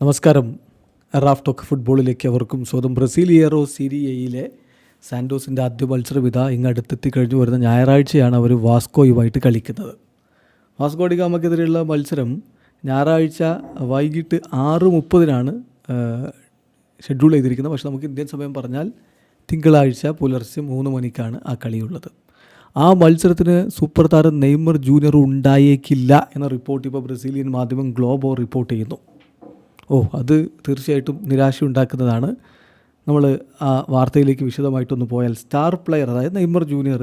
നമസ്കാരം. Raf talk ഫുട്ബോളിലേക്ക് അവർക്കും സ്വന്തം. ബ്രസീലിയേറോ സീരിയയിലെ സാൻഡോസിൻ്റെ ആദ്യ മത്സരം ഇങ്ങ് അടുത്തെത്തി കഴിഞ്ഞു വരുന്ന ഞായറാഴ്ചയാണ് അവർ വാസ്കോയുമായിട്ട് കളിക്കുന്നത്. വാസ്കോ ഡി ഗാമയ്ക്കെതിരെയുള്ള മത്സരം ഞായറാഴ്ച വൈകിട്ട് 6:30 ഷെഡ്യൂൾ ചെയ്തിരിക്കുന്നത്. പക്ഷേ നമുക്ക് ഇന്ത്യൻ സമയം പറഞ്ഞാൽ തിങ്കളാഴ്ച പുലർച്ചെ 3 മണിക്കാണ് ആ കളിയുള്ളത്. ആ മത്സരത്തിന് സൂപ്പർ താരം നെയ്മർ ജൂനിയർ ഉണ്ടായേക്കില്ല എന്ന റിപ്പോർട്ട് ഇപ്പോൾ ബ്രസീലിയൻ മാധ്യമം ഗ്ലോബോ റിപ്പോർട്ട് ചെയ്യുന്നു. അത് തീർച്ചയായിട്ടും നിരാശയുണ്ടാക്കുന്നതാണ്. നമ്മൾ ആ വാർത്തയിലേക്ക് വിശദമായിട്ടൊന്ന് പോയാൽ, സ്റ്റാർ പ്ലെയർ അതായത് നെയ്മർ ജൂനിയർ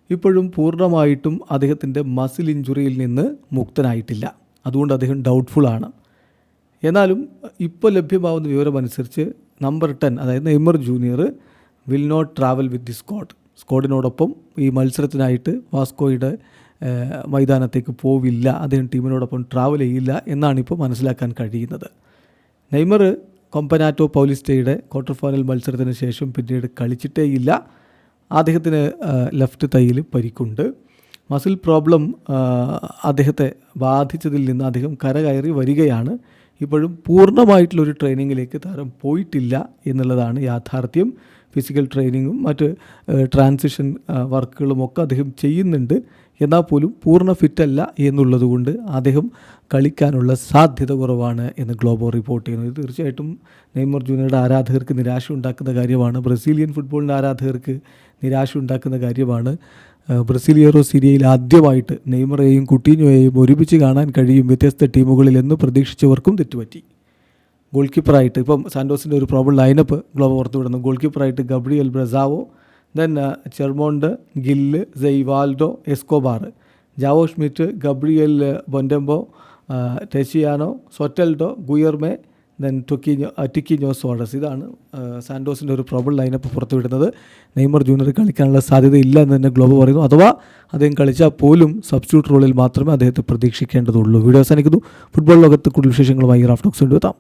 ഇപ്പോഴും പൂർണ്ണമായിട്ടും അദ്ദേഹത്തിൻ്റെ മസിൽ ഇഞ്ചുറിയിൽ നിന്ന് മുക്തനായിട്ടില്ല. അതുകൊണ്ട് അദ്ദേഹം ഡൗട്ട്ഫുള്ളാണ്. എന്നാലും ഇപ്പോൾ ലഭ്യമാവുന്ന വിവരമനുസരിച്ച് നമ്പർ 10 അതായത് Neymar junior will not travel with the സ്ക്വാഡിനോടൊപ്പം ഈ മത്സരത്തിനായിട്ട് വാസ്കോയുടെ മൈതാനത്തേക്ക് പോവില്ല. അദ്ദേഹം ടീമിനോടൊപ്പം ട്രാവൽ ചെയ്യില്ല എന്നാണ് ഇപ്പോൾ മനസ്സിലാക്കാൻ കഴിയുന്നത്. നെയ്മർ കൊമ്പനാറ്റോ പൗലിസ്റ്റയുടെ ക്വാർട്ടർ ഫൈനൽ മത്സരത്തിന് ശേഷം പിന്നീട് കളിച്ചിട്ടേയില്ല. അദ്ദേഹത്തിന് ലെഫ്റ്റ് തൈയിൽ പരിക്കുണ്ട്. മസിൽ പ്രോബ്ലം അദ്ദേഹത്തെ ബാധിച്ചതിൽ നിന്ന് അദ്ദേഹം കരകയറി വരികയാണ്. ഇപ്പോഴും പൂർണ്ണമായിട്ടുള്ളൊരു ട്രെയിനിങ്ങിലേക്ക് താരം പോയിട്ടില്ല എന്നുള്ളതാണ് യാഥാർത്ഥ്യം. ഫിസിക്കൽ ട്രെയിനിങ്ങും മറ്റ് ട്രാൻസിഷൻ വർക്കുകളുമൊക്കെ അദ്ദേഹം ചെയ്യുന്നുണ്ട്. എന്നാൽ പോലും പൂർണ്ണ ഫിറ്റല്ല എന്നുള്ളതുകൊണ്ട് അദ്ദേഹം കളിക്കാനുള്ള സാധ്യത കുറവാണ് എന്ന് ഗ്ലോബോ റിപ്പോർട്ട് ചെയ്യുന്നത്. ഇത് തീർച്ചയായിട്ടും നെയ്മർ ജൂനിയറുടെ ആരാധകർക്ക് നിരാശ ഉണ്ടാക്കുന്ന കാര്യമാണ്. ബ്രസീലിയൻ ഫുട്ബോളിൻ്റെ ആരാധകർക്ക് നിരാശ ഉണ്ടാക്കുന്ന കാര്യമാണ്. ബ്രസീലിയേറോ സീരിയയിൽ ആദ്യമായിട്ട് നെയ്മറേയും കുട്ടീഞ്ഞോയെയും ഒരുമിച്ച് കാണാൻ കഴിയും വ്യത്യസ്ത ടീമുകളിൽ എന്ന് പ്രതീക്ഷിച്ചവർക്കും തെറ്റുപറ്റി. ഗോൾ കീപ്പറായിട്ട് ഇപ്പം സാൻഡോസിൻ്റെ ഒരു പ്രോബബിൾ ലൈനപ്പ് ഗ്ലോബോ പുറത്തുവിടുന്നു. ഗോൾ കീപ്പറായിട്ട് Gabriel Brazão, then Chermont, Gil, Zé Ivaldo, Escobar, João Schmidt, Gabriel Bontempo, Thaciano, Soteldo, Guilherme, then Tiquinho Soares. ഇതാണ് സാൻഡോസിൻ്റെ ഒരു പ്രോബബിൾ ലൈനപ്പ് പുറത്തുവിടുന്നത്. നെയ്മർ ജൂനിയർ കളിക്കാനുള്ള സാധ്യത ഇല്ല എന്ന് തന്നെ ഗ്ലോബോ പറയുന്നു. അഥവാ അദ്ദേഹം കളിച്ചാൽ പോലും സബ്സ്റ്റിറ്റ്യൂട്ട് റോളിൽ മാത്രമേ അദ്ദേഹത്തെ പ്രതീക്ഷിക്കേണ്ടതുള്ളൂ. വീഡിയോ അവസാനിക്കുന്നു. ഫുട്ബോൾ ലോകത്ത് കൂടുതൽ വിശേഷങ്ങളുമായി റാഫ് ടോക്സ് കൊണ്ടുവെത്താം.